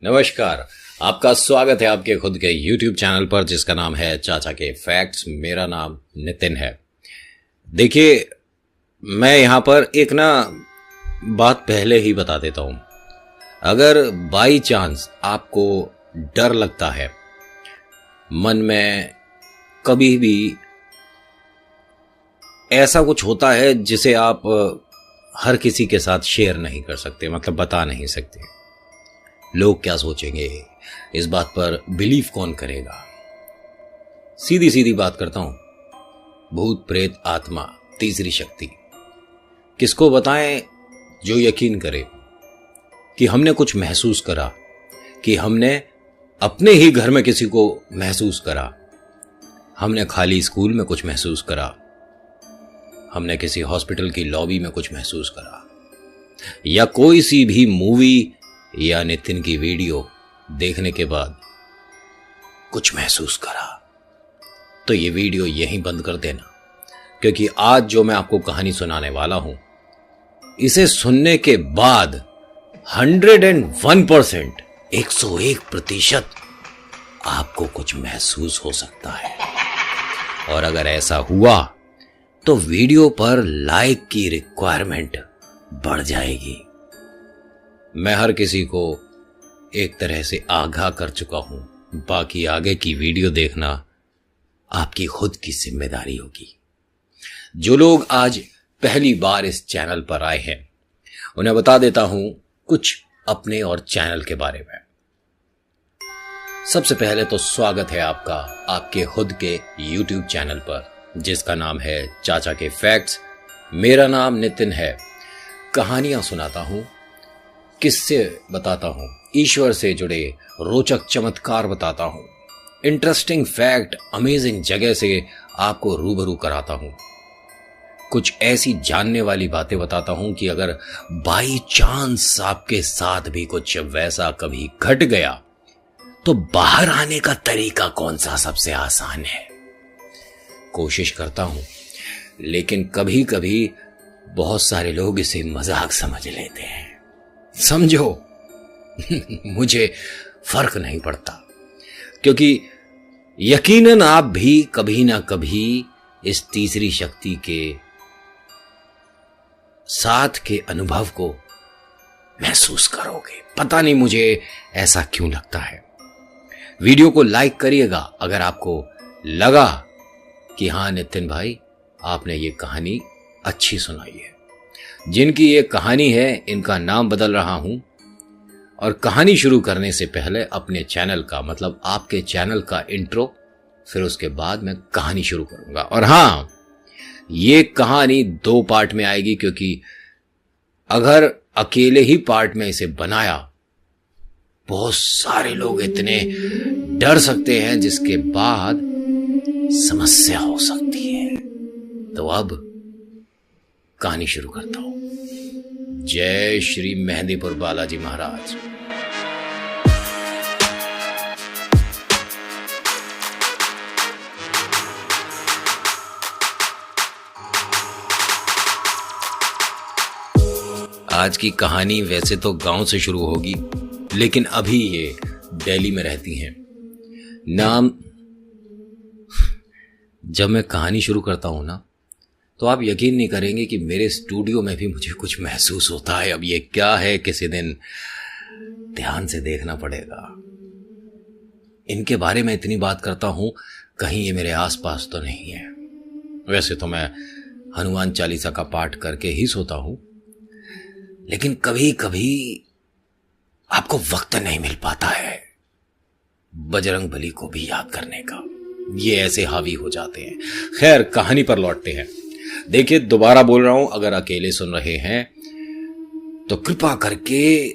नमस्कार, आपका स्वागत है आपके खुद के YouTube चैनल पर जिसका नाम है चाचा के फैक्ट्स। मेरा नाम नितिन है। देखिए, मैं यहाँ पर एक बात पहले ही बता देता हूँ। अगर बाई चांस आपको डर लगता है, मन में कभी भी ऐसा कुछ होता है जिसे आप हर किसी के साथ शेयर नहीं कर सकते, मतलब बता नहीं सकते, लोग क्या सोचेंगे, इस बात पर बिलीव कौन करेगा। सीधी सीधी बात करता हूं, भूत प्रेत आत्मा तीसरी शक्ति किसको बताएं जो यकीन करे कि हमने कुछ महसूस करा, कि हमने अपने ही घर में किसी को महसूस करा, हमने खाली स्कूल में कुछ महसूस करा, हमने किसी हॉस्पिटल की लॉबी में कुछ महसूस करा, या कोई सी भी मूवी या नितिन की वीडियो देखने के बाद कुछ महसूस करा, तो ये वीडियो यहीं बंद कर देना, क्योंकि आज जो मैं आपको कहानी सुनाने वाला हूं, इसे सुनने के बाद 101% 101% आपको कुछ महसूस हो सकता है। और अगर ऐसा हुआ तो वीडियो पर लाइक की रिक्वायरमेंट बढ़ जाएगी। मैं हर किसी को एक तरह से आगाह कर चुका हूं, बाकी आगे की वीडियो देखना आपकी खुद की जिम्मेदारी होगी। जो लोग आज पहली बार इस चैनल पर आए हैं, उन्हें बता देता हूं कुछ अपने और चैनल के बारे में। सबसे पहले तो स्वागत है आपका आपके खुद के YouTube चैनल पर जिसका नाम है चाचा के फैक्ट्स। मेरा नाम नितिन है। कहानियां सुनाता हूं, किस्से बताता हूं, ईश्वर से जुड़े रोचक चमत्कार बताता हूं, इंटरेस्टिंग फैक्ट, अमेजिंग जगह से आपको रूबरू कराता हूं, कुछ ऐसी जानने वाली बातें बताता हूं कि अगर बाई चांस आपके साथ भी कुछ वैसा कभी घट गया तो बाहर आने का तरीका कौन सा सबसे आसान है। कोशिश करता हूं, लेकिन कभी कभी बहुत सारे लोग इसे मजाक समझ लेते हैं। समझो मुझे फर्क नहीं पड़ता, क्योंकि यकीनन आप भी कभी ना कभी इस तीसरी शक्ति के साथ के अनुभव को महसूस करोगे। पता नहीं मुझे ऐसा क्यों लगता है। वीडियो को लाइक करिएगा अगर आपको लगा कि हाँ नितिन भाई, आपने ये कहानी अच्छी सुनाई है। जिनकी ये कहानी है, इनका नाम बदल रहा हूं, और कहानी शुरू करने से पहले अपने चैनल का, मतलब आपके चैनल का इंट्रो, फिर उसके बाद मैं कहानी शुरू करूंगा। और हां, ये कहानी 2 पार्ट में आएगी, क्योंकि अगर अकेले ही पार्ट में इसे बनाया, बहुत सारे लोग इतने डर सकते हैं जिसके बाद समस्या हो सकती है। तो अब कहानी शुरू करता हूं। जय श्री मेहंदीपुर बालाजी महाराज। आज की कहानी वैसे तो गांव से शुरू होगी, लेकिन अभी ये दिल्ली में रहती हैं। नाम, जब मैं कहानी शुरू करता हूं ना, तो आप यकीन नहीं करेंगे कि मेरे स्टूडियो में भी मुझे कुछ महसूस होता है। अब ये क्या है, किसी दिन ध्यान से देखना पड़ेगा। इनके बारे में इतनी बात करता हूं, कहीं ये मेरे आसपास तो नहीं है। वैसे तो मैं हनुमान चालीसा का पाठ करके ही सोता हूं, लेकिन कभी कभी आपको वक्त नहीं मिल पाता है बजरंग बली को भी याद करने का। ये ऐसे हावी हो जाते हैं। खैर, कहानी पर लौटते हैं। देखिए, दोबारा बोल रहा हूं, अगर अकेले सुन रहे हैं तो कृपा करके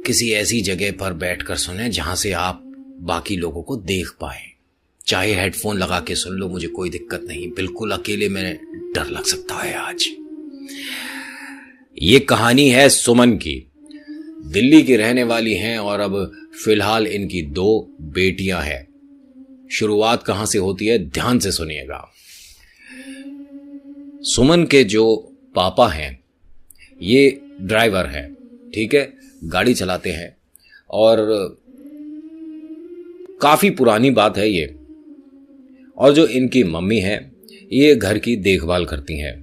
किसी ऐसी जगह पर बैठकर सुने जहां से आप बाकी लोगों को देख पाए। चाहे हेडफोन लगा के सुन लो, मुझे कोई दिक्कत नहीं। बिल्कुल अकेले में डर लग सकता है आज। ये कहानी है सुमन की। दिल्ली की रहने वाली हैं और अब फिलहाल इनकी 2 बेटियां हैं। शुरुआत कहां से होती है, ध्यान से सुनिएगा। सुमन के जो पापा हैं, ये ड्राइवर हैं, ठीक है, गाड़ी चलाते हैं, और काफी पुरानी बात है ये। और जो इनकी मम्मी है ये घर की देखभाल करती हैं,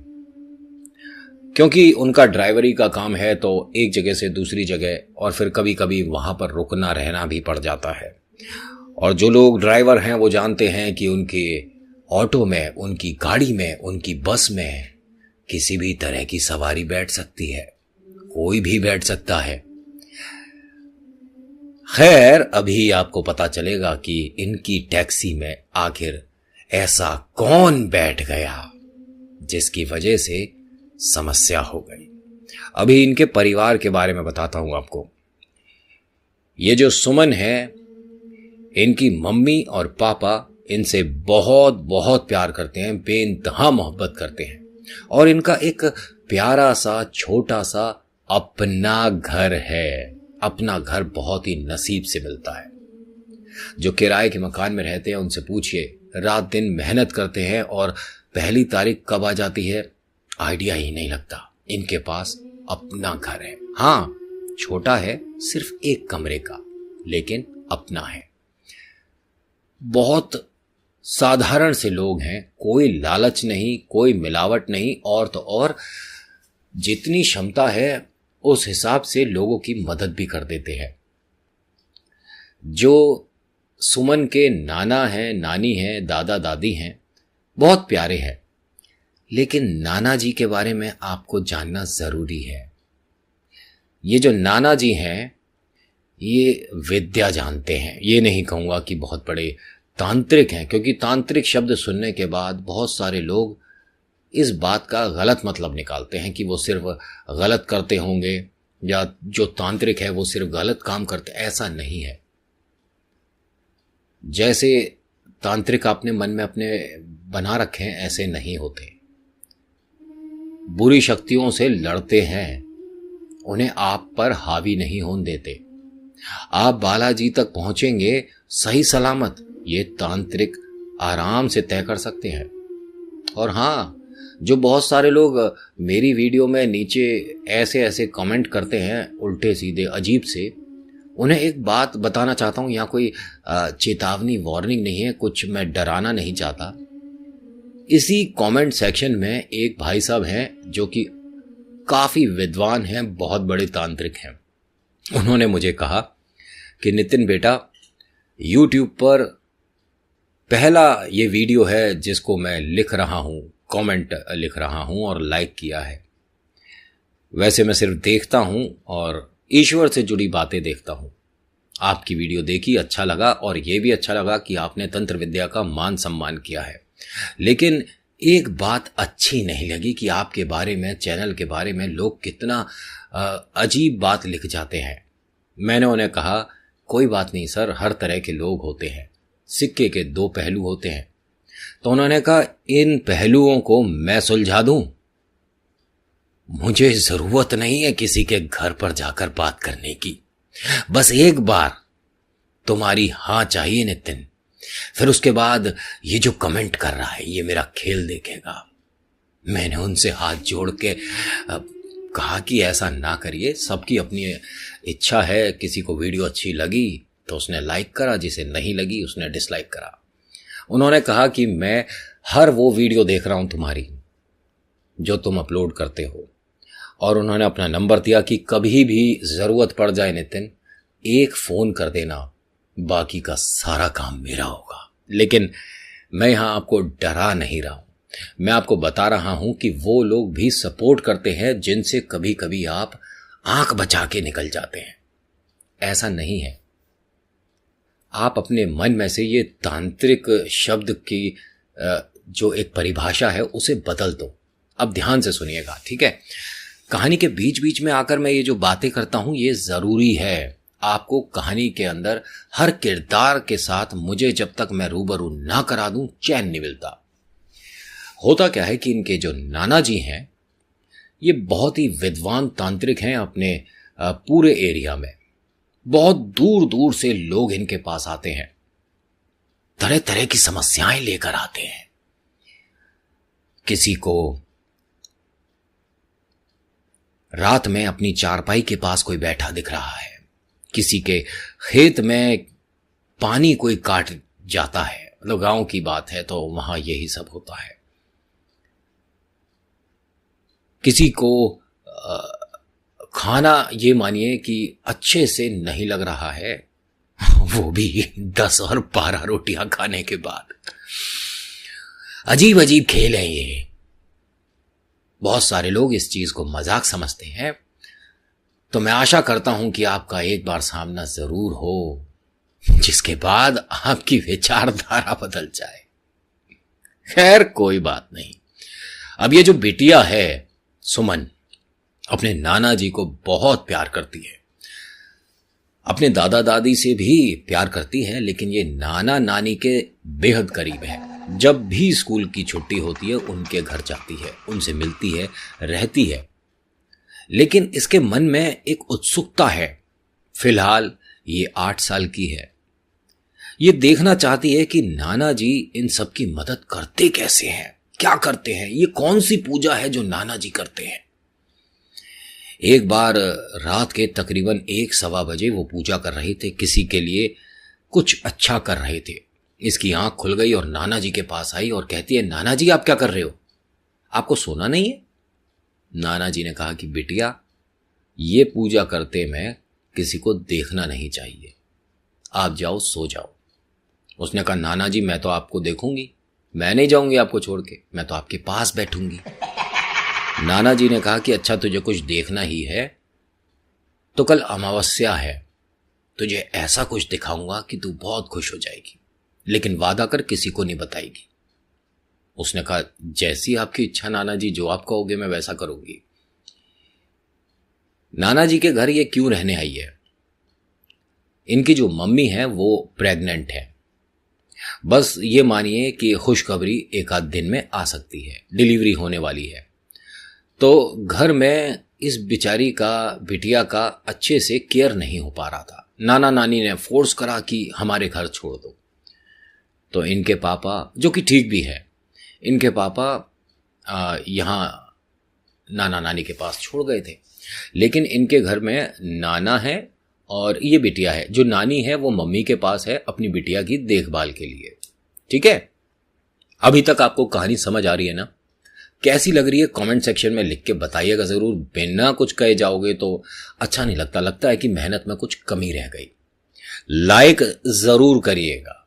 क्योंकि उनका ड्राइवरी का काम है तो एक जगह से दूसरी जगह और फिर कभी कभी वहां पर रुकना रहना भी पड़ जाता है। और जो लोग ड्राइवर हैं वो जानते हैं कि उनके ऑटो में, उनकी गाड़ी में, उनकी बस में किसी भी तरह की सवारी बैठ सकती है, कोई भी बैठ सकता है। खैर, अभी आपको पता चलेगा कि इनकी टैक्सी में आखिर ऐसा कौन बैठ गया जिसकी वजह से समस्या हो गई। अभी इनके परिवार के बारे में बताता हूं आपको। ये जो सुमन है, इनकी मम्मी और पापा इनसे बहुत बहुत प्यार करते हैं, बेइंतहा मोहब्बत करते हैं। और इनका एक प्यारा सा छोटा सा अपना घर है। अपना घर बहुत ही नसीब से मिलता है। जो किराए के मकान में रहते हैं उनसे पूछिए, रात दिन मेहनत करते हैं और पहली तारीख कब आ जाती है आइडिया ही नहीं लगता। इनके पास अपना घर है। हाँ, छोटा है, सिर्फ एक कमरे का, लेकिन अपना है। बहुत साधारण से लोग हैं, कोई लालच नहीं, कोई मिलावट नहीं, और तो और जितनी क्षमता है उस हिसाब से लोगों की मदद भी कर देते हैं। जो सुमन के नाना हैं, नानी हैं, दादा दादी हैं, बहुत प्यारे हैं, लेकिन नाना जी के बारे में आपको जानना जरूरी है। ये जो नाना जी हैं ये विद्या जानते हैं। ये नहीं कहूँगा कि बहुत बड़े तांत्रिक हैं, क्योंकि तांत्रिक शब्द सुनने के बाद बहुत सारे लोग इस बात का गलत मतलब निकालते हैं कि वो सिर्फ गलत करते होंगे या जो तांत्रिक है वो सिर्फ गलत काम करते। ऐसा नहीं है। जैसे तांत्रिक आपने मन में अपने बना रखे हैं ऐसे नहीं होते। बुरी शक्तियों से लड़ते हैं, उन्हें आप पर हावी नहीं होने देते। आप बालाजी तक पहुंचेंगे सही सलामत, ये तांत्रिक आराम से तय कर सकते हैं। और हाँ, जो बहुत सारे लोग मेरी वीडियो में नीचे ऐसे ऐसे कमेंट करते हैं उल्टे सीधे अजीब से, उन्हें एक बात बताना चाहता हूँ। यहाँ कोई चेतावनी, वार्निंग नहीं है, कुछ मैं डराना नहीं चाहता। इसी कमेंट सेक्शन में एक भाई साहब हैं जो कि काफ़ी विद्वान हैं, बहुत बड़े तांत्रिक हैं। उन्होंने मुझे कहा कि नितिन बेटा, YouTube पर पहला ये वीडियो है जिसको मैं लिख रहा हूँ, कमेंट लिख रहा हूँ और लाइक किया है। वैसे मैं सिर्फ देखता हूँ और ईश्वर से जुड़ी बातें देखता हूँ। आपकी वीडियो देखी, अच्छा लगा, और ये भी अच्छा लगा कि आपने तंत्र विद्या का मान सम्मान किया है। लेकिन एक बात अच्छी नहीं लगी कि आपके बारे में, चैनल के बारे में लोग कितना अजीब बात लिख जाते हैं। मैंने उन्हें कहा, कोई बात नहीं सर, हर तरह के लोग होते हैं, सिक्के के दो पहलू होते हैं। तो उन्होंने कहा, इन पहलुओं को मैं सुलझा दूं? मुझे जरूरत नहीं है किसी के घर पर जाकर बात करने की, बस एक बार तुम्हारी हां चाहिए नितिन। फिर उसके बाद ये जो कमेंट कर रहा है ये मेरा खेल देखेगा। मैंने उनसे हाथ जोड़ के कहा कि ऐसा ना करिए, सबकी अपनी इच्छा है। किसी को वीडियो अच्छी लगी तो उसने लाइक करा, जिसे नहीं लगी उसने डिसलाइक करा। उन्होंने कहा कि मैं हर वो वीडियो देख रहा हूं तुम्हारी जो तुम अपलोड करते हो, और उन्होंने अपना नंबर दिया कि कभी भी जरूरत पड़ जाए नितिन, एक फोन कर देना, बाकी का सारा काम मेरा होगा। लेकिन मैं यहां आपको डरा नहीं रहा हूं, मैं आपको बता रहा हूं कि वो लोग भी सपोर्ट करते हैं जिनसे कभी कभी आप आंख बचा के निकल जाते हैं। ऐसा नहीं है। आप अपने मन में से ये तांत्रिक शब्द की जो एक परिभाषा है उसे बदल दो। अब ध्यान से सुनिएगा, ठीक है? कहानी के बीच बीच में आकर मैं ये जो बातें करता हूं ये जरूरी है। आपको कहानी के अंदर हर किरदार के साथ मुझे जब तक मैं रूबरू ना करा दूं चैन नहीं मिलता। होता क्या है कि इनके जो नाना जी हैं ये बहुत ही विद्वान तांत्रिक हैं। अपने पूरे एरिया में बहुत दूर दूर से लोग इनके पास आते हैं, तरह तरह की समस्याएं लेकर आते हैं। किसी को रात में अपनी चारपाई के पास कोई बैठा दिख रहा है, किसी के खेत में पानी कोई काट जाता है, मतलब गांव की बात है तो वहां यही सब होता है। किसी को खाना ये मानिए कि अच्छे से नहीं लग रहा है, वो भी 10 और 12 रोटियां खाने के बाद। अजीब अजीब खेल है ये। बहुत सारे लोग इस चीज को मजाक समझते हैं, तो मैं आशा करता हूं कि आपका एक बार सामना जरूर हो, जिसके बाद आपकी विचारधारा बदल जाए। खैर कोई बात नहीं। अब ये जो बिटिया है सुमन, अपने नाना जी को बहुत प्यार करती है, अपने दादा दादी से भी प्यार करती है, लेकिन ये नाना नानी के बेहद करीब है। जब भी स्कूल की छुट्टी होती है उनके घर जाती है, उनसे मिलती है, रहती है। लेकिन इसके मन में एक उत्सुकता है। फिलहाल ये 8 साल की है। ये देखना चाहती है कि नाना जी इन सब की मदद करते कैसे हैं, क्या करते हैं, ये कौन सी पूजा है जो नाना जी करते हैं। एक बार रात के तकरीबन 1-1:15 बजे वो पूजा कर रहे थे, किसी के लिए कुछ अच्छा कर रहे थे। इसकी आंख खुल गई और नाना जी के पास आई और कहती है, नाना जी आप क्या कर रहे हो, आपको सोना नहीं है? नाना जी ने कहा कि बिटिया, ये पूजा करते में किसी को देखना नहीं चाहिए, आप जाओ सो जाओ। उसने कहा, नाना जी मैं तो आपको देखूंगी, मैं नहीं जाऊंगी आपको छोड़ के, मैं तो आपके पास बैठूंगी। नाना जी ने कहा कि अच्छा तुझे कुछ देखना ही है तो कल अमावस्या है, तुझे ऐसा कुछ दिखाऊंगा कि तू बहुत खुश हो जाएगी, लेकिन वादा कर किसी को नहीं बताएगी। उसने कहा, जैसी आपकी इच्छा नाना जी, जो आप कहोगे मैं वैसा करूंगी। नाना जी के घर ये क्यों रहने आई है? इनकी जो मम्मी है वो प्रेग्नेंट है। बस ये मानिए कि खुशखबरी एक आध दिन में आ सकती है, डिलीवरी होने वाली है। तो घर में इस बिचारी का, बिटिया का अच्छे से केयर नहीं हो पा रहा था। नाना नानी ने फोर्स करा कि हमारे घर छोड़ दो। तो इनके पापा, जो कि ठीक भी है, इनके पापा यहाँ नाना नानी के पास छोड़ गए थे। लेकिन इनके घर में नाना है और ये बिटिया है। जो नानी है वो मम्मी के पास है अपनी बिटिया की देखभाल के लिए। ठीक है, अभी तक आपको कहानी समझ आ रही है ना? कैसी लग रही है कमेंट सेक्शन में लिख के बताइएगा जरूर। बिना कुछ कहे जाओगे तो अच्छा नहीं लगता, लगता है कि मेहनत में कुछ कमी रह गई। लाइक जरूर करिएगा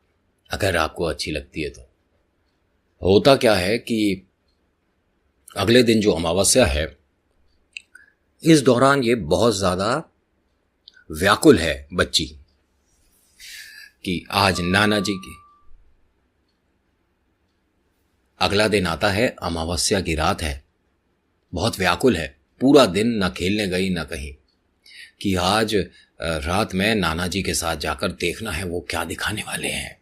अगर आपको अच्छी लगती है तो। होता क्या है कि अगले दिन जो अमावस्या है, इस दौरान ये बहुत ज्यादा व्याकुल है बच्ची कि आज नाना जी की। अगला दिन आता है, अमावस्या की रात है, बहुत व्याकुल है, पूरा दिन ना खेलने गई ना कहीं, कि आज रात में नाना जी के साथ जाकर देखना है वो क्या दिखाने वाले हैं।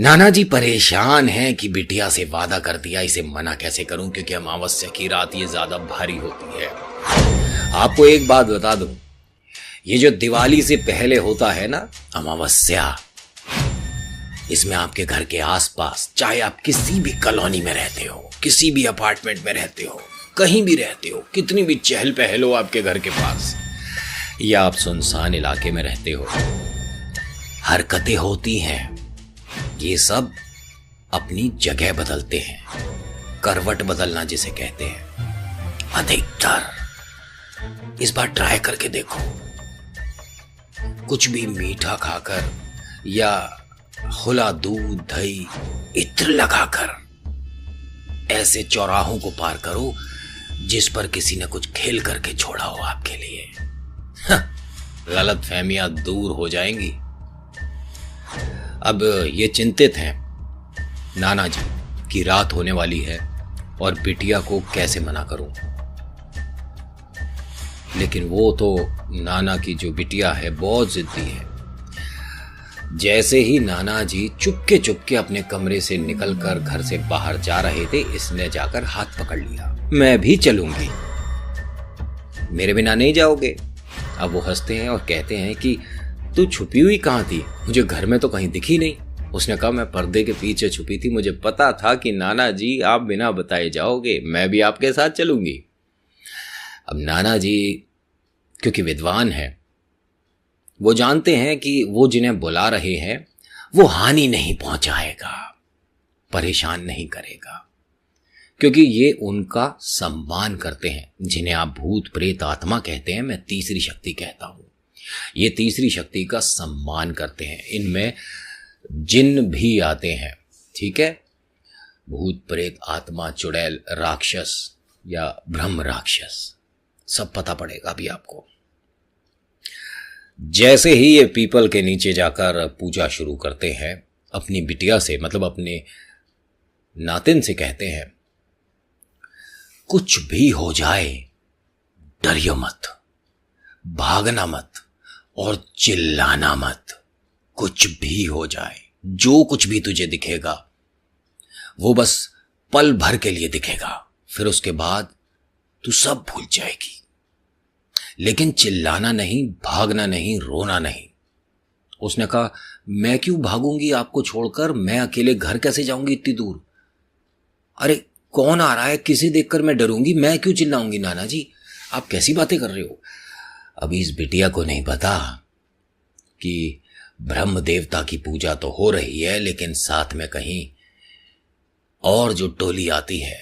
नाना जी परेशान हैं कि बिटिया से वादा कर दिया, इसे मना कैसे करूं, क्योंकि अमावस्या की रात ये ज्यादा भारी होती है। आपको एक बात बता दूं, ये जो दिवाली से पहले होता है ना अमावस्या, इसमें आपके घर के आसपास, चाहे आप किसी भी कॉलोनी में रहते हो, किसी भी अपार्टमेंट में रहते हो, कहीं भी रहते हो, कितनी भी चहल पहल हो आपके घर के पास, या आप सुनसान इलाके में रहते हो, हरकतें होती हैं। ये सब अपनी जगह बदलते हैं, करवट बदलना जिसे कहते हैं। अधिकतर इस बार ट्राई करके देखो, कुछ भी मीठा खाकर या खुला दूध, दही, इत्र लगाकर ऐसे चौराहों को पार करो जिस पर किसी ने कुछ खेल करके छोड़ा हो आपके लिए। गलत फहमियां दूर हो जाएंगी। अब ये चिंतित हैं नाना जी कि रात होने वाली है और बिटिया को कैसे मना करूं। लेकिन वो तो नाना की जो बिटिया है बहुत जिद्दी है। जैसे ही नाना जी चुपके चुपके अपने कमरे से निकलकर घर से बाहर जा रहे थे, इसने जाकर हाथ पकड़ लिया, मैं भी चलूंगी, मेरे बिना नहीं जाओगे। अब वो हंसते हैं और कहते हैं कि तू छुपी हुई कहाँ थी, मुझे घर में तो कहीं दिखी नहीं। उसने कहा, मैं पर्दे के पीछे छुपी थी, मुझे पता था कि नाना जी आप बिना बताए जाओगे, मैं भी आपके साथ चलूंगी। अब नाना जी क्योंकि विद्वान है वो जानते हैं कि वो जिन्हें बुला रहे हैं वो हानि नहीं पहुंचाएगा, परेशान नहीं करेगा, क्योंकि ये उनका सम्मान करते हैं। जिन्हें आप भूत प्रेत आत्मा कहते हैं, मैं तीसरी शक्ति कहता हूं। ये तीसरी शक्ति का सम्मान करते हैं। इनमें जिन भी आते हैं, ठीक है, भूत प्रेत आत्मा, चुड़ैल, राक्षस या ब्रह्म राक्षस, सब पता पड़ेगा अभी आपको। जैसे ही ये पीपल के नीचे जाकर पूजा शुरू करते हैं, अपनी बिटिया से, मतलब अपने नातिन से कहते हैं, कुछ भी हो जाए डरियो मत, भागना मत और चिल्लाना मत। कुछ भी हो जाए, जो कुछ भी तुझे दिखेगा वो बस पल भर के लिए दिखेगा, फिर उसके बाद तू सब भूल जाएगी। लेकिन चिल्लाना नहीं, भागना नहीं, रोना नहीं। उसने कहा, मैं क्यों भागूंगी आपको छोड़कर, मैं अकेले घर कैसे जाऊंगी इतनी दूर? अरे कौन आ रहा है, किसे देखकर मैं डरूंगी, मैं क्यों चिल्लाऊंगी? नाना जी आप कैसी बातें कर रहे हो? अभी इस बिटिया को नहीं पता कि ब्रह्म देवता की पूजा तो हो रही है, लेकिन साथ में कहीं और जो टोली आती है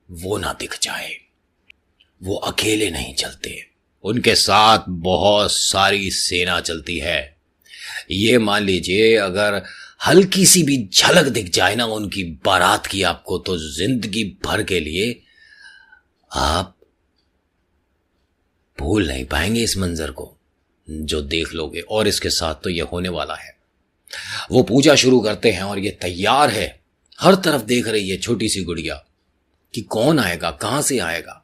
वो ना दिख जाए। वो अकेले नहीं चलते, उनके साथ बहुत सारी सेना चलती है। ये मान लीजिए अगर हल्की सी भी झलक दिख जाए ना उनकी बारात की आपको, तो जिंदगी भर के लिए आप भूल नहीं पाएंगे इस मंजर को जो देख लोगे। और इसके साथ तो यह होने वाला है। वो पूजा शुरू करते हैं और ये तैयार है, हर तरफ देख रही है छोटी सी गुड़िया कि कौन आएगा, कहां से आएगा।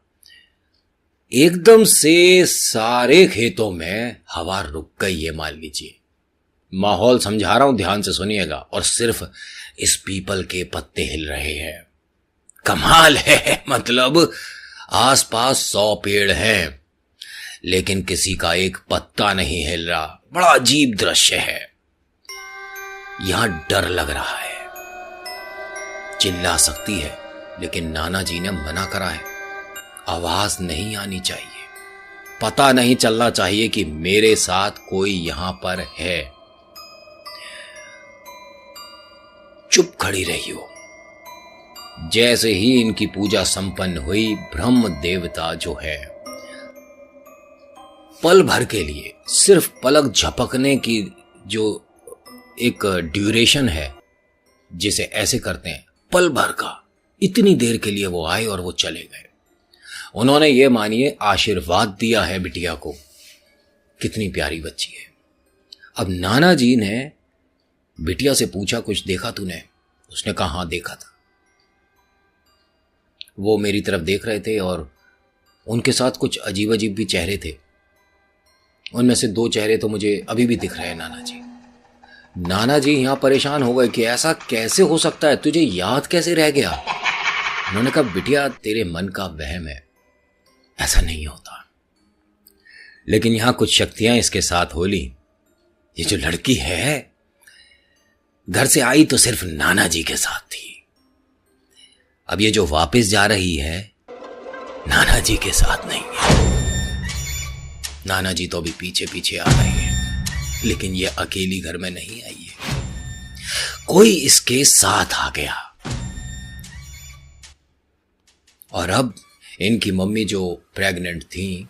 एकदम से सारे खेतों में हवा रुक गई है, मान लीजिए। माहौल समझा रहा हूं, ध्यान से सुनिएगा। और सिर्फ इस पीपल के पत्ते हिल रहे हैं। कमाल है, मतलब आसपास 100 पेड़ हैं लेकिन किसी का एक पत्ता नहीं हिल रहा। बड़ा अजीब दृश्य है। यहां डर लग रहा है, चिल्ला सकती है लेकिन नाना जी ने मना करा है। आवाज नहीं आनी चाहिए, पता नहीं चलना चाहिए कि मेरे साथ कोई यहां पर है। चुप खड़ी रही हो। जैसे ही इनकी पूजा संपन्न हुई, ब्रह्म देवता जो है पल भर के लिए, सिर्फ पलक झपकने की जो एक ड्यूरेशन है जिसे ऐसे करते हैं, पल भर का, इतनी देर के लिए वो आए और वो चले गए। उन्होंने ये मानिए आशीर्वाद दिया है बिटिया को। कितनी प्यारी बच्ची है। अब नाना जी ने बिटिया से पूछा, कुछ देखा तूने? उसने कहा, हां देखा था। वो मेरी तरफ देख रहे थे और उनके साथ कुछ अजीब अजीब भी चेहरे थे। उनमें से 2 चेहरे तो मुझे अभी भी दिख रहे हैं नाना जी। नाना जी यहां परेशान हो गए कि ऐसा कैसे हो सकता है, तुझे याद कैसे रह गया? उन्होंने कहा, बिटिया तेरे मन का वहम है, ऐसा नहीं होता। लेकिन यहां कुछ शक्तियां इसके साथ हो ली। ये जो लड़की है घर से आई तो सिर्फ नाना जी के साथ थी। अब ये जो वापस जा रही है नाना जी के साथ नहीं है। नाना जी तो अभी पीछे पीछे आ रहे हैं, लेकिन ये अकेली घर में नहीं आई है, कोई इसके साथ आ गया। और अब इनकी मम्मी जो प्रेग्नेंट थी,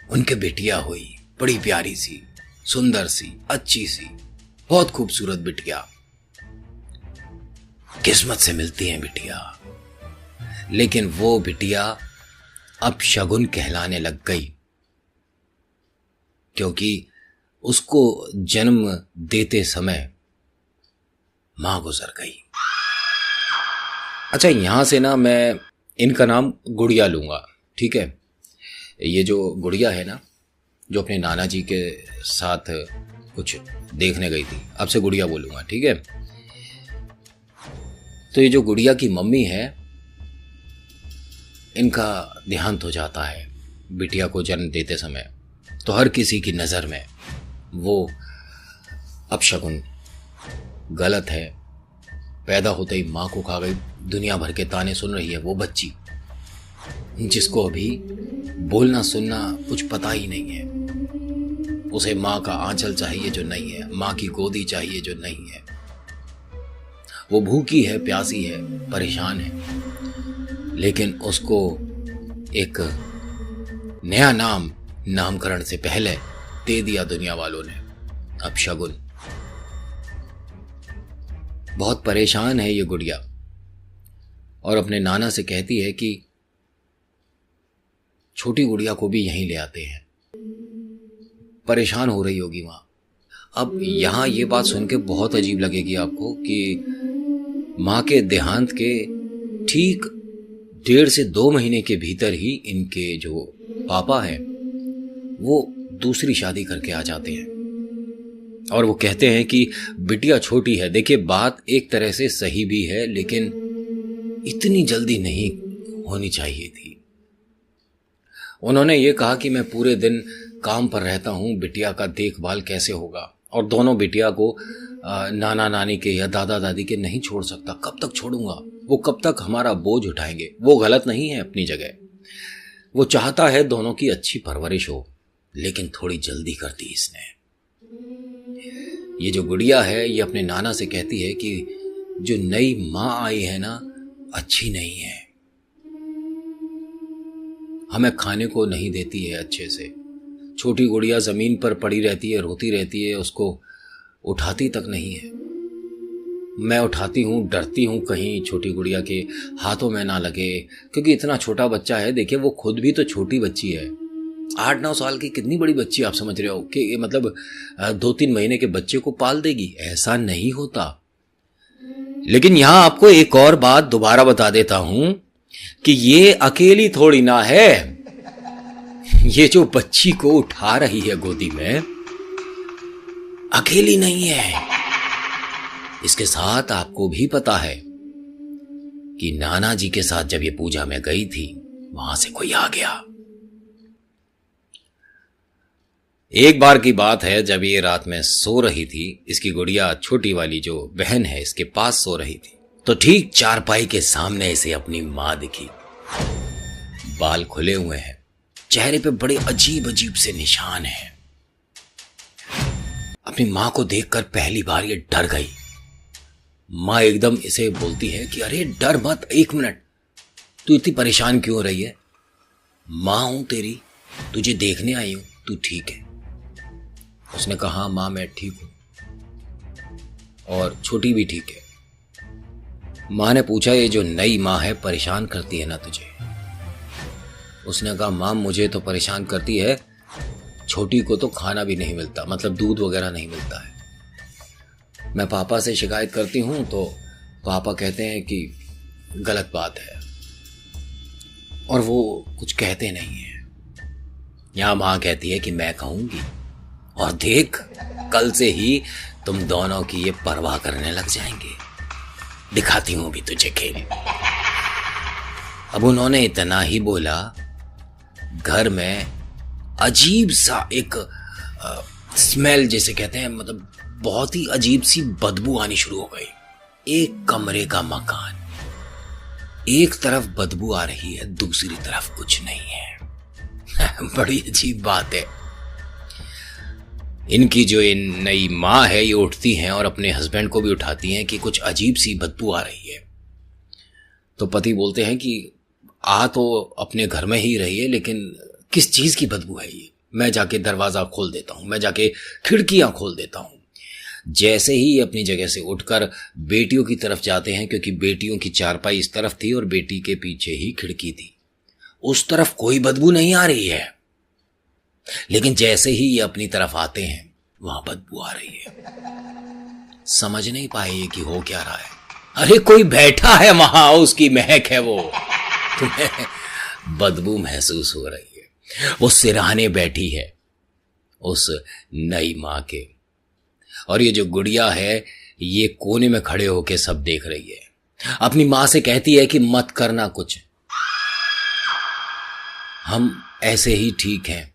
उनके बिटिया हुई, बड़ी प्यारी सी, सुंदर सी, अच्छी सी, बहुत खूबसूरत बिटिया। किस्मत से मिलती है बिटिया। लेकिन वो बिटिया अब शगुन कहलाने लग गई, क्योंकि उसको जन्म देते समय मां गुजर गई। अच्छा, यहां से ना मैं इनका नाम गुड़िया लूंगा, ठीक है? ये जो गुड़िया है ना, जो अपने नाना जी के साथ कुछ देखने गई थी, अब से गुड़िया बोलूंगा, ठीक है? तो ये जो गुड़िया की मम्मी है, इनका देहांत हो जाता है बिटिया को जन्म देते समय। तो हर किसी की नज़र में वो अपशगुन, गलत है। पैदा होते ही माँ को खा गई, दुनिया भर के ताने सुन रही है वो बच्ची, जिसको अभी बोलना सुनना कुछ पता ही नहीं है। उसे माँ का आंचल चाहिए जो नहीं है, माँ की गोदी चाहिए जो नहीं है। वो भूखी है, प्यासी है, परेशान है, लेकिन उसको एक नया नामकरण से पहले दे दिया दुनिया वालों ने, अपशगुन। बहुत परेशान है ये गुड़िया और अपने नाना से कहती है कि छोटी गुड़िया को भी यहीं ले आते हैं। परेशान हो रही होगी मां। अब यहां ये बात सुन के बहुत अजीब लगेगी आपको कि मां के देहांत के ठीक 1.5 से 2 महीने के भीतर ही इनके जो पापा हैं वो दूसरी शादी करके आ जाते हैं और वो कहते हैं कि बिटिया छोटी है। देखिए, बात एक तरह से सही भी है, लेकिन इतनी जल्दी नहीं होनी चाहिए थी। उन्होंने ये कहा कि मैं पूरे दिन काम पर रहता हूं, बिटिया का देखभाल कैसे होगा, और दोनों बिटिया को नाना नानी के या दादा दादी के नहीं छोड़ सकता। कब तक छोड़ूंगा, वो कब तक हमारा बोझ उठाएंगे। वो गलत नहीं है अपनी जगह, वो चाहता है दोनों की अच्छी परवरिश हो, लेकिन थोड़ी जल्दी कर दी इसने। ये जो गुड़िया है ये अपने नाना से कहती है कि जो नई माँ आई है ना, अच्छी नहीं है, हमें खाने को नहीं देती है अच्छे से। छोटी गुड़िया जमीन पर पड़ी रहती है, रोती रहती है, उसको उठाती तक नहीं है। मैं उठाती हूँ, डरती हूँ कहीं छोटी गुड़िया के हाथों में ना लगे, क्योंकि इतना छोटा बच्चा है। देखिए, वो खुद भी तो छोटी बच्ची है, 8-9 साल की। कितनी बड़ी बच्ची, आप समझ रहे हो कि मतलब 2-3 महीने के बच्चे को पाल देगी? ऐसा नहीं होता। लेकिन यहां आपको एक और बात दोबारा बता देता हूं कि ये अकेली थोड़ी ना है। ये जो बच्ची को उठा रही है गोदी में, अकेली नहीं है। इसके साथ आपको भी पता है कि नाना जी के साथ जब ये पूजा में गई थी, वहां से कोई आ गया। एक बार की बात है, जब ये रात में सो रही थी, इसकी गुड़िया छोटी वाली जो बहन है इसके पास सो रही थी, तो ठीक चारपाई के सामने इसे अपनी मां दिखी। बाल खुले हुए हैं, चेहरे पे बड़े अजीब अजीब से निशान हैं। अपनी मां को देखकर पहली बार ये डर गई। मां एकदम इसे बोलती है कि अरे डर मत, 1 मिनट, तू इतनी परेशान क्यों हो रही है? मां हूं तेरी, तुझे देखने आई हूं, तू ठीक है? उसने कहा, मां मैं ठीक हूं और छोटी भी ठीक है। मां ने पूछा, ये जो नई मां है परेशान करती है ना तुझे? उसने कहा, मां मुझे तो परेशान करती है, छोटी को तो खाना भी नहीं मिलता, मतलब दूध वगैरह नहीं मिलता है। मैं पापा से शिकायत करती हूं तो पापा कहते हैं कि गलत बात है और वो कुछ कहते नहीं है। यहां मां कहती है कि मैं कहूंगी, और देख, कल से ही तुम दोनों की ये परवाह करने लग जाएंगे। दिखाती हूं भी तुझे खेल। अब उन्होंने इतना ही बोला, घर में अजीब सा एक स्मेल जिसे कहते हैं, मतलब बहुत ही अजीब सी बदबू आनी शुरू हो गई। एक कमरे का मकान, एक तरफ बदबू आ रही है, दूसरी तरफ कुछ नहीं है। बड़ी अजीब बात है। इनकी जो ये नई माँ है, ये उठती हैं और अपने हस्बैंड को भी उठाती हैं कि कुछ अजीब सी बदबू आ रही है। तो पति बोलते हैं कि आ तो अपने घर में ही रही है, लेकिन किस चीज की बदबू है ये? मैं जाके दरवाजा खोल देता हूं, मैं जाके खिड़कियां खोल देता हूं। जैसे ही ये अपनी जगह से उठकर बेटियों की तरफ जाते हैं, क्योंकि बेटियों की चारपाई इस तरफ थी और बेटी के पीछे ही खिड़की थी, उस तरफ कोई बदबू नहीं आ रही है। लेकिन जैसे ही ये अपनी तरफ आते हैं, वहां बदबू आ रही है। समझ नहीं पाए कि हो क्या रहा है। अरे कोई बैठा है वहां, उसकी महक है वो। तुम्हें बदबू महसूस हो रही है। वो सिरहाने बैठी है उस नई मां के, और ये जो गुड़िया है ये कोने में खड़े होके सब देख रही है। अपनी मां से कहती है कि मत करना कुछ, हम ऐसे ही ठीक हैं।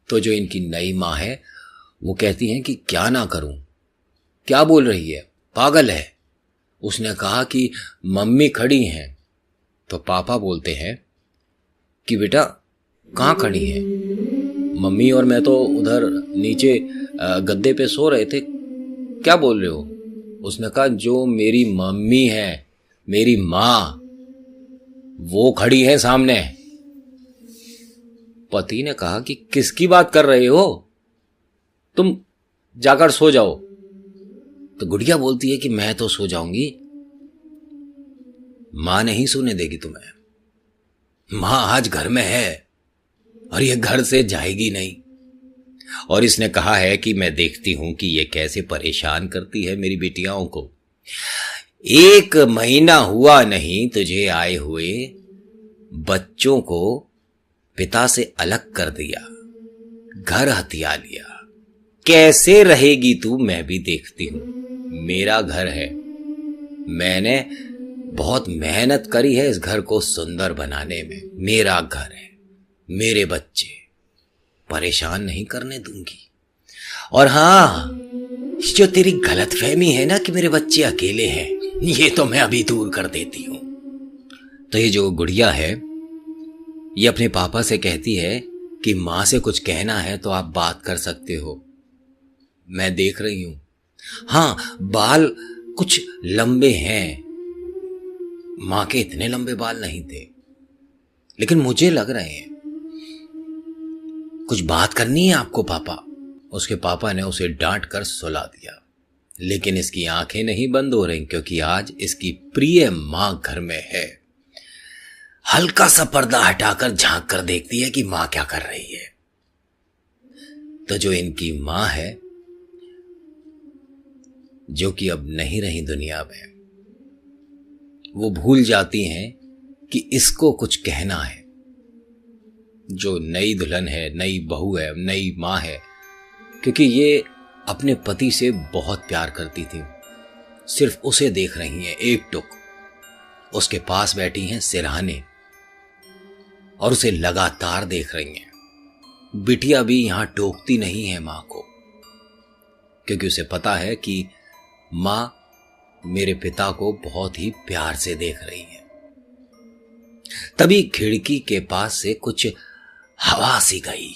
तो जो इनकी नई मां है वो कहती हैं कि क्या ना करूं, क्या बोल रही है, पागल है। उसने कहा कि मम्मी खड़ी हैं, तो पापा बोलते हैं कि बेटा कहां खड़ी है? मम्मी और मैं तो उधर नीचे गद्दे पे सो रहे थे। क्या बोल रहे हो? उसने कहा, जो मेरी मम्मी है, मेरी माँ, वो खड़ी है सामने। पति ने कहा कि किसकी बात कर रहे हो? तुम जाकर सो जाओ। तो गुड़िया बोलती है कि मैं तो सो जाऊंगी, मां नहीं सोने देगी तुम्हें। मां आज घर में है और ये घर से जाएगी नहीं। और इसने कहा है कि मैं देखती हूं कि ये कैसे परेशान करती है मेरी बेटियाओं को। 1 महीना हुआ नहीं तुझे आए हुए, बच्चों को पिता से अलग कर दिया, घर हथिया लिया। कैसे रहेगी तू मैं भी देखती हूं। मेरा घर है, मैंने बहुत मेहनत करी है इस घर को सुंदर बनाने में। मेरा घर है, मेरे बच्चे, परेशान नहीं करने दूंगी। और हाँ, जो तेरी गलतफहमी है ना कि मेरे बच्चे अकेले हैं, ये तो मैं अभी दूर कर देती हूं। तो ये जो गुड़िया है, ये अपने पापा से कहती है कि मां से कुछ कहना है तो आप बात कर सकते हो, मैं देख रही हूं। हां, बाल कुछ लंबे हैं, मां के इतने लंबे बाल नहीं थे, लेकिन मुझे लग रहे हैं। कुछ बात करनी है आपको पापा? उसके पापा ने उसे डांट कर सुला दिया, लेकिन इसकी आंखें नहीं बंद हो रही, क्योंकि आज इसकी प्रिय मां घर में है। हल्का सा पर्दा हटाकर झांक कर देखती है कि मां क्या कर रही है। तो जो इनकी मां है, जो कि अब नहीं रही दुनिया में, वो भूल जाती हैं कि इसको कुछ कहना है। जो नई दुल्हन है, नई बहू है, नई मां है, क्योंकि ये अपने पति से बहुत प्यार करती थी, सिर्फ उसे देख रही हैं एकटुक। उसके पास बैठी हैं सिरहाने और उसे लगातार देख रही हैं। बिटिया भी यहां टोकती नहीं है मां को, क्योंकि उसे पता है कि मां मेरे पिता को बहुत ही प्यार से देख रही है। तभी खिड़की के पास से कुछ हवा सी गई।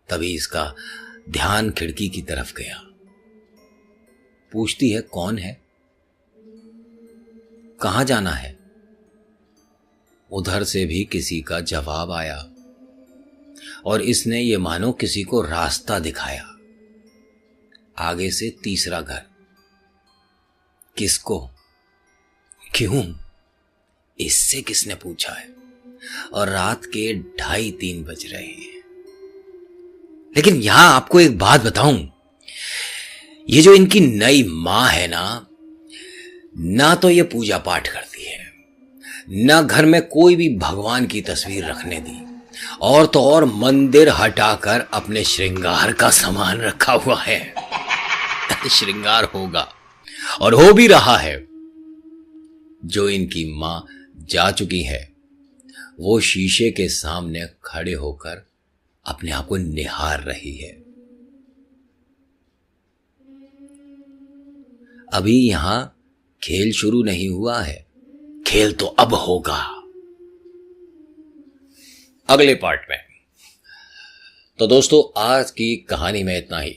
तभी इसका ध्यान खिड़की की तरफ गया। पूछती है, कौन है? कहां जाना है? उधर से भी किसी का जवाब आया और इसने ये मानो किसी को रास्ता दिखाया। आगे से तीसरा घर। किसको? क्यों? इससे किसने पूछा है? और रात के 2:30-3 बज रहे हैं। लेकिन यहां आपको एक बात बताऊं, ये जो इनकी नई मां है ना तो ये पूजा पाठ करती है, ना घर में कोई भी भगवान की तस्वीर रखने दी, और तो और मंदिर हटाकर अपने श्रृंगार का सामान रखा हुआ है। श्रृंगार होगा और हो भी रहा है। जो इनकी मां जा चुकी है, वो शीशे के सामने खड़े होकर अपने आप को निहार रही है। अभी यहां खेल शुरू नहीं हुआ है, खेल तो अब होगा अगले पार्ट में। तो दोस्तों, आज की कहानी में इतना ही।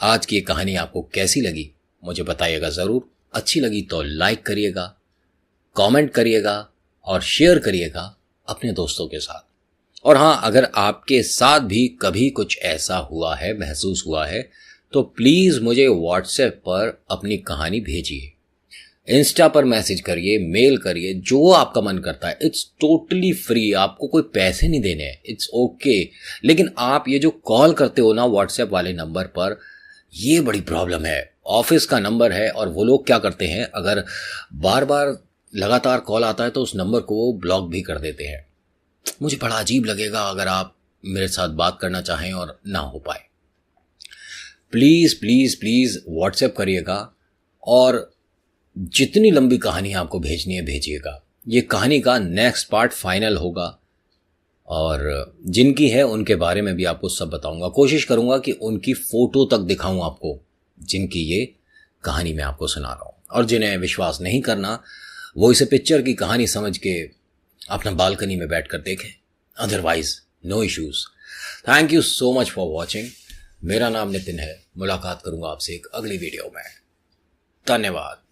आज की कहानी आपको कैसी लगी मुझे बताइएगा जरूर। अच्छी लगी तो लाइक करिएगा, कमेंट करिएगा और शेयर करिएगा अपने दोस्तों के साथ। और हाँ, अगर आपके साथ भी कभी कुछ ऐसा हुआ है, महसूस हुआ है, तो प्लीज मुझे व्हाट्सएप पर अपनी कहानी भेजिए, इंस्टा पर मैसेज करिए, मेल करिए, जो आपका मन करता है। इट्स टोटली फ्री, आपको कोई पैसे नहीं देने हैं, इट्स ओके। लेकिन आप ये जो कॉल करते हो ना व्हाट्सएप वाले नंबर पर, ये बड़ी प्रॉब्लम है। ऑफिस का नंबर है और वो लोग क्या करते हैं, अगर बार बार लगातार कॉल आता है तो उस नंबर को वो ब्लॉक भी कर देते हैं। मुझे बड़ा अजीब लगेगा अगर आप मेरे साथ बात करना चाहें और ना हो पाए। प्लीज प्लीज प्लीज व्हाट्सएप करिएगा और जितनी लंबी कहानी आपको भेजनी है भेजिएगा। ये कहानी का नेक्स्ट पार्ट फाइनल होगा और जिनकी है उनके बारे में भी आपको सब बताऊंगा। कोशिश करूंगा कि उनकी फोटो तक दिखाऊं आपको, जिनकी ये कहानी मैं आपको सुना रहा हूं। और जिन्हें विश्वास नहीं करना, वो इसे पिक्चर की कहानी समझ के अपना बालकनी में बैठकर देखें, otherwise no issues. Thank you so much for watching. मेरा नाम नितिन है। मुलाकात करूंगा आपसे एक अगली वीडियो में। धन्यवाद।